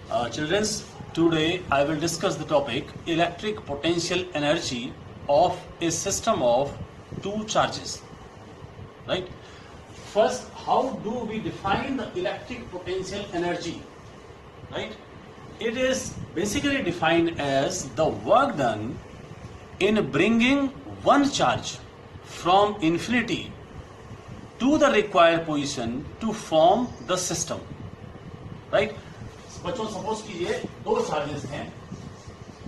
Children's, today I will discuss the topic electric potential energy of a system of two charges. Right? First, how do we define the electric potential energy? Right? It is basically defined as the work done in bringing one charge from infinity to the required position to form the system. Right? बच्चों suppose कीजिए दो charges हैं.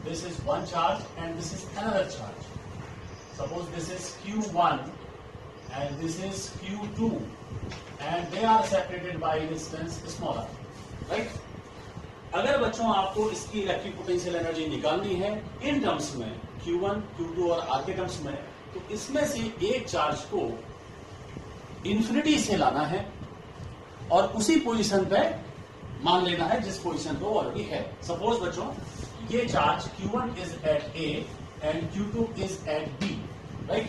This is one charge and this is another charge. Suppose this is Q1 and this is Q2 and they are separated by distance smaller. Right? अगर बच्चों आपको इसकी electric potential energy निकालनी है इन टर्म्स में Q1, Q2 और R के terms में, तो इसमें से एक चार्ज को इंफिनिटी से लाना है और उसी पोजीशन पे मान लेना है जिस पोजीशन पे ऑलरेडी है. सपोज बच्चों ये charge Q1 is at A and Q2 is at B. Right?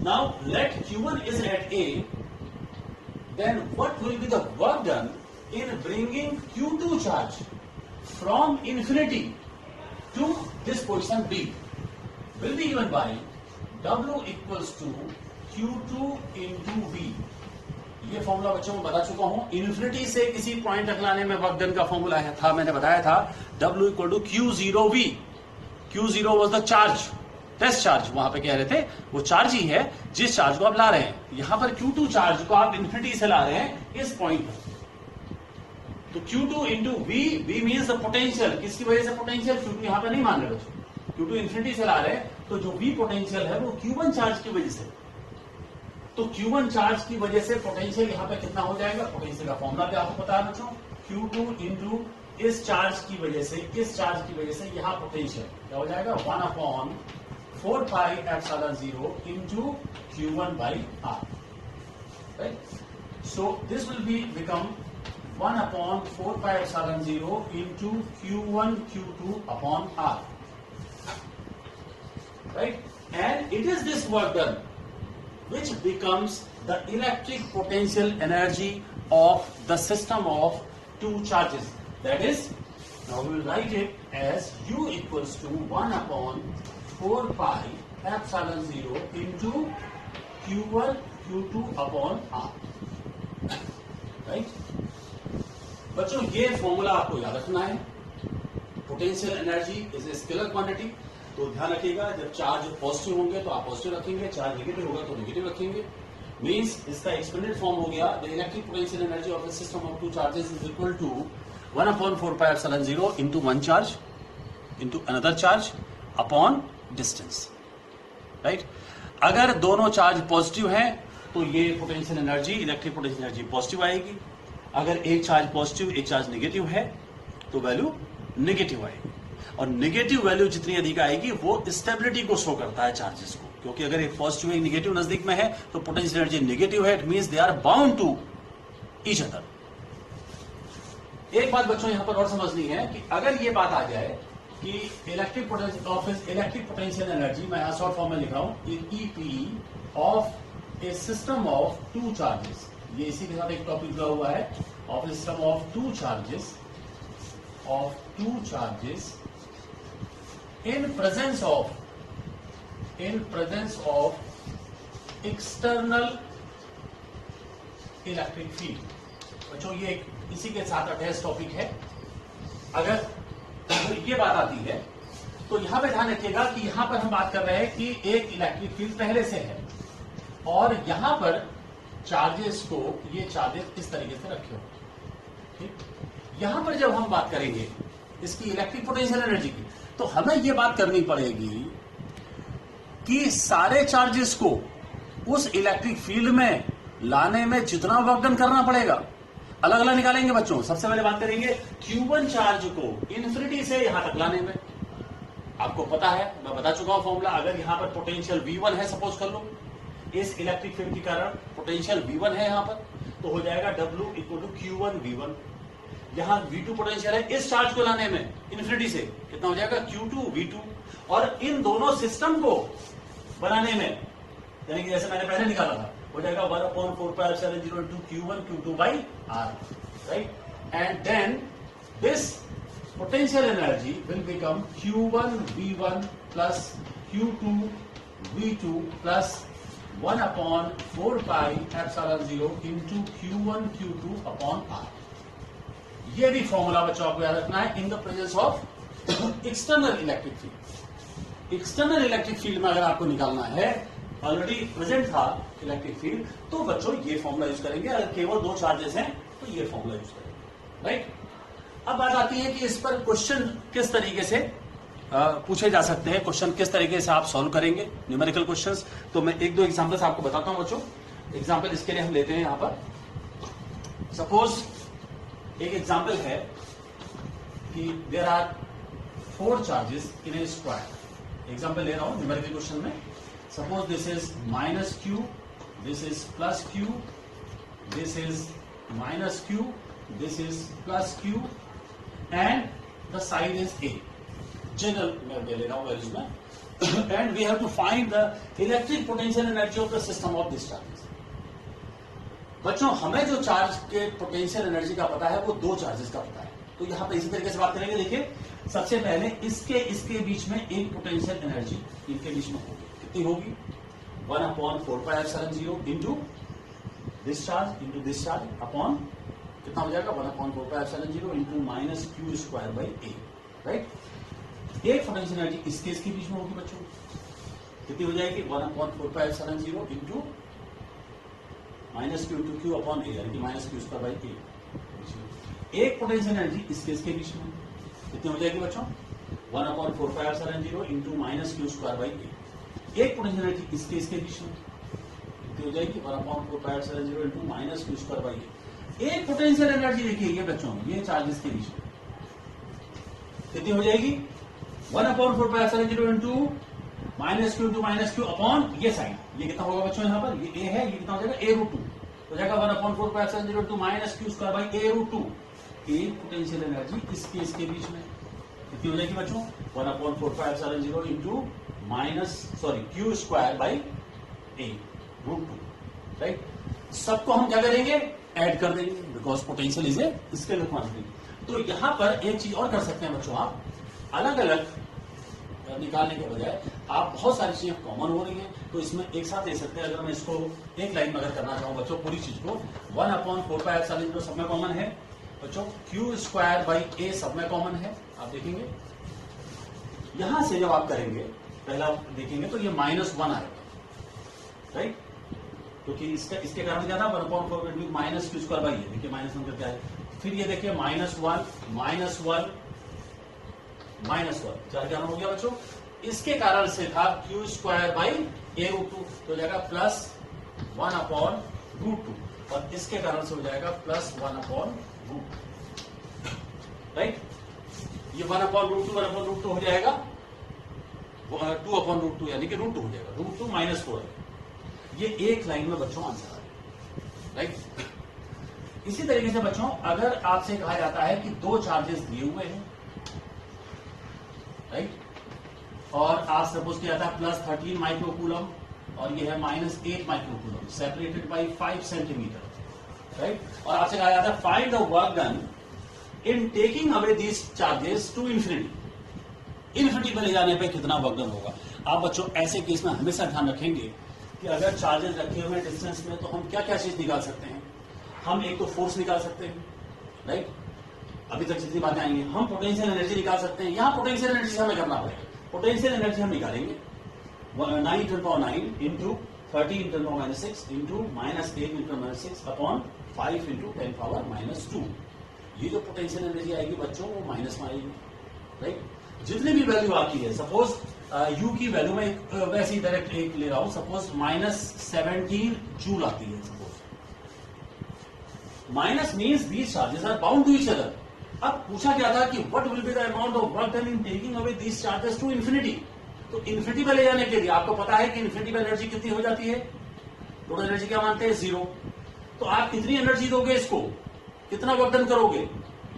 Now let Q1 is at A, then what will be the work done in bringing Q2 charge from infinity to this position B will be given by W equals to Q2 into V. ये formula बच्चों को बता चुका हूं. Infinity से किसी point तक लाने में वर्क डन का फॉर्मूला था, मैंने बताया था W equal to Q0V. Q0 was the charge, test charge. वहां पे कह रहे थे वो चार्ज ही है जिस चार्ज को आप ला रहे हैं. यहां पर Q2 चार्ज को आप इन्फिनिटी से ला रहे हैं इस पॉइंट पर. तो Q2 into V means the potential. किसकी वजह से पोटेंशियल? Q2 यहां पर नहीं मान रहे बच्चों. Q2 इन्फिनिटी से ला रहे हैं, तो जो V पोटेंशियल है वो Q1 चार्ज की वजह से. तो Q1 चार्ज की वजह से पोटेंशियल यहां पे कितना हो जाएगा? पोटेंशियल का फॉर्मूला भी आपको पता है बच्चों. Q2 इंटू इस चार्ज की वजह से, किस चार्ज की वजह से, यहां पोटेंशियल क्या हो जाएगा? 1/4 pi epsilon 0 into Q1 by R. Right? So this will be become 1/4 pi epsilon 0 into Q1 Q2 upon R. Right? And it is this work done which becomes the electric potential energy of the system of two charges. That is, now we will write it as U equals to 1/4 pi epsilon 0 into Q1 Q2 upon R. Right? बच्चों ये formula आपको याद रखना है. Potential energy is a scalar quantity. तो ध्यान रखिएगा, जब चार्ज पॉजिटिव होंगे तो आप पॉजिटिव रखेंगे, चार्ज नेगेटिव होगा तो नेगेटिव रखेंगे. मींस इसका एक्सपेंडेड फॉर्म हो गया the electric potential energy of the system of two charges is equal to 1/4 pi epsilon 0 into one charge into another charge upon distance. Right? अगर दोनों charge positive हैं तो ये potential energy, electric potential energy positive आएगी. अगर एक charge positive एक charge negative है तो वैल्यू नेगेटिव आएगी. और नेगेटिव वैल्यू जितनी अधिक आएगी वो स्टेबिलिटी को शो करता है चार्जेस को, क्योंकि अगर एक पॉजिटिव एक नेगेटिव नजदीक में है तो पोटेंशियल एनर्जी नेगेटिव है. It means they are bound to each other. एक बात बच्चों यहां पर और समझनी है कि अगर ये बात आ जाए कि इलेक्ट्रिक पोटेंशियल एनर्जी, मैं यहां शॉर्ट फॉर्म में लिख रहा हूं, EP of A system of two charges. ये इसी के साथ एक टॉपिक जुड़ा हुआ है. Of A system of two charges in presence of external electric field. बच्चों ये इसी के साथ अटैच टॉपिक है. अगर ये बात आती है तो यहां पे ध्यान रखिएगा कि यहां पर हम बात कर रहे हैं कि एक इलेक्ट्रिक फील्ड पहले से है और यहां पर चार्जेस को, ये चार्जेस इस तरीके से रखे हो. ठीक? यहां पर जब हम बात करेंगे इसकी इलेक्ट्रिक पोटेंशियल एनर्जी की, तो हमें यह बात करनी पड़ेगी कि सारे चार्जेस को उस इलेक्ट्रिक फील्ड में लाने में जितना वर्क डन करना पड़ेगा अलग अलग निकालेंगे बच्चों. सबसे पहले बात करेंगे Q1 चार्ज को इन्फिनिटी से यहां तक लाने में. आपको पता है, मैं बता चुका हूं फॉर्मूला. अगर यहां पर पोटेंशियल V1 है, सपोज कर लो, इस इलेक्ट्रिक फील्ड के कारण पोटेंशियल V1 है यहां पर, तो हो जाएगा W equal to Q1 V1. यहां V2 पोटेंशियल है इस चार्ज को लाने में इन्फिनिटी से, कितना हो जाएगा? Q2 V2. और इन दोनों सिस्टम को बनाने में, यानी कि जैसे मैंने पहले निकाला था, हो जाएगा 1/4 pi epsilon 0 into Q1 Q2 by R. Right? and then this potential energy will become Q1 V1 plus Q2 V2 plus 1 upon 4 pi epsilon 0 into Q1 Q2 upon R. ये भी फॉर्मूला बच्चों आपको याद रखना है in the presence of external electric field. External electric field में अगर आपको निकालना है, ऑलरेडी प्रेजेंट था इलेक्ट्रिक फील्ड, तो बच्चों ये फॉर्मूला यूज करेंगे। अगर केवल दो चार्जेस हैं तो ये फॉर्मूला यूज करेंगे, राइट। अब बात आती है कि इस पर क्वेश्चन किस तरीके से पूछे जा सकते हैं, क्वेश्चन किस तरीके से आप सॉल्व करेंगे, न्यूमेरिकल क्वेश्चंस। तो मैं एक दो एग्जांपल्स आपको बताता हूं बच्चों। एग्जांपल इसके लिए हम लेते हैं यहां पर। सपोज एक एग्जांपल है कि there are 4 charges in a square. Example ले रहा हूं न्यूमेरिकल क्वेश्चन में। Suppose this is minus Q, this is plus Q, this is minus Q, this is plus Q and the side is a. General मैं ले रहा हूं values में। And we have to find the electric potential energy of the system of this charges. बच्चों हमें जो charge के potential energy का पता है वो दो चार्जेस का पता है। तो यहां पर इसी तरीके से बात करेंगे। देखिए सबसे पहले इसके बीच में एक पोटेंशियल एनर्जी इनके बीच में होगी। कितनी होगी? 1 upon 4 pi epsilon 0 into this charge upon कितना हो जाएगा? 1 upon 4 pi epsilon 0 into minus Q square by A, right. एक पोटेंशियल एनर्जी इसके बीच में होगी बच्चों। कितनी हो जाएगी? 1 upon 4 pi epsilon 0 into minus Q into Q upon A, यानी कि minus Q square by A. एक पोटेंशियल एनर्जी इसके बीच में कितनी हो जाएगी बच्चों? 1 upon 4 pi epsilon 0 into minus Q square by A. एक पोटेंशियल एनर्जी इसके बीच में कितनी हो जाएगी? 1 upon 4 pi epsilon 0 into minus Q square by A. एक पोटेंशियल एनर्जी देखिए ये बच्चों, ये चार्जेस के बीच में कितनी हो जाएगी? 1 upon 4 pi epsilon 0 into minus Q upon ये साइड। ये कितना होगा बच्चों? यहाँ पर ये ए है, ये कितना हो जाएगा? ए रूट 2 हो जाएगा। 1 upon 4 pi epsilon 0 into minus Q square by a root 2। एक पोटेंशियल एनर्जी इसके बीच में कितनी हो जाएगी बच्चों? 1 upon 4 pi epsilon 0 into Q square by a root 2, right. सबको हम क्या करेंगे? ऐड कर देंगे, because potential is a scalar quantity. तो यहां पर एक चीज और कर सकते हैं बच्चों, आप अलग अलग निकालने के बजाय आप बहुत सारी चीजें कॉमन हो रही हैं तो इसमें एक साथ ले सकते हैं। अगर मैं इसको एक लाइन में अगर करना चाहूं बच्चों पूरी चीज को, 1 अपॉन 4 पाई एप्सिलॉन 0 सब में कॉमन है बच्चों, क्यू स्क्वायर बाई ए सब में कॉमन है। आप देखेंगे यहां से जब आप करेंगे पहला देखेंगे तो ये -1 आएगा, राइट। क्योंकि इसके कारण क्या था? 1 upon 4 into minus Q square by A. देखिए -1 करके आए। फिर ये देखिए -1 चार क्या हो गया बच्चों? इसके कारण से था Q square by a root 2 तो हो जाएगा प्लस 1 अपॉन रूट 2 और इसके कारण से हो जाएगा प्लस 1 अपॉन रूट, राइट। ये 1 अपॉन रूट 2 हो जाएगा 2 अपॉन रूट 2 यानी कि रूट 2 हो जाएगा। रूट 2 -4 है। ये एक लाइन में बच्चों आंसर है, राइट। इसी तरीके से बच्चों अगर आपसे कहा जाता है कि दो चार्जेस दिए हुए हैं, राइट, और आज सपोज किया था +13 माइक्रोकूलम और ये है -8 microcoulomb separated by 5 centimetre, right. और आपसे कहा जाता है find the work done in taking away these charges to infinity पे ले जाने पे कितना वर्क डन होगा। आप बच्चों ऐसे केस में हमेशा ध्यान रखेंगे कि अगर चार्जेस रखे हुए डिस्टेंस में तो हम क्या क्या चीज निकाल सकते हैं। हम एक तो फोर्स निकाल सकते हैं, राइट। अभी तक जितनी बातें आई हैं, हम पोटेंशियल एनर्जी निकाल सकते हैं। यहां पोटेंशियल एनर्जी से हमें करना पड़ेगा। पोटेंशियल एनर्जी हम निकालेंगे 9 × 10⁻9 इंटू 30 × 10⁻6 इंटू -8 × -6 अपॉन 5 × 10⁻²। ये जो पोटेंशियल एनर्जी आएगी बच्चों वो माइनस में आएगी, राइट। जितनी भी वैल्यू आती है, सपोज यू की वैल्यू में वैसे ही डायरेक्ट एक ले रहा हूं, सपोज -17 जूल आती है। Suppose minus means these charges are bound to each other. अब पूछा क्या था कि what will be the amount of work done in taking away these charges to infinity. तो इन्फिनिटी पे ले जाने के लिए आपको पता है कि इन्फिनिटी पे एनर्जी कितनी हो जाती है? टोटल एनर्जी क्या मानते हैं? 0। तो आप कितनी एनर्जी दोगे इसको? कितना वर्क डन करोगे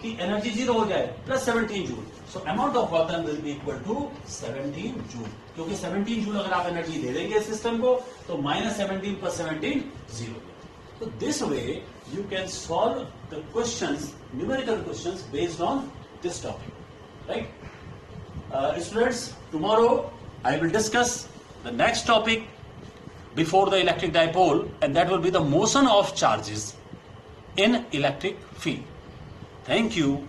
कि एनर्जी 0 हो जाए? +17 joule. So amount of work done will be equal to 17 joule, क्योंकि 17 जूल अगर आप एनर्जी दे देंगे सिस्टम को तो -17 + 17 0। So this way you can solve the questions, numerical questions based on this topic, right? Students, tomorrow I will discuss the next topic before the electric dipole, and that will be the motion of charges in electric field. Thank you.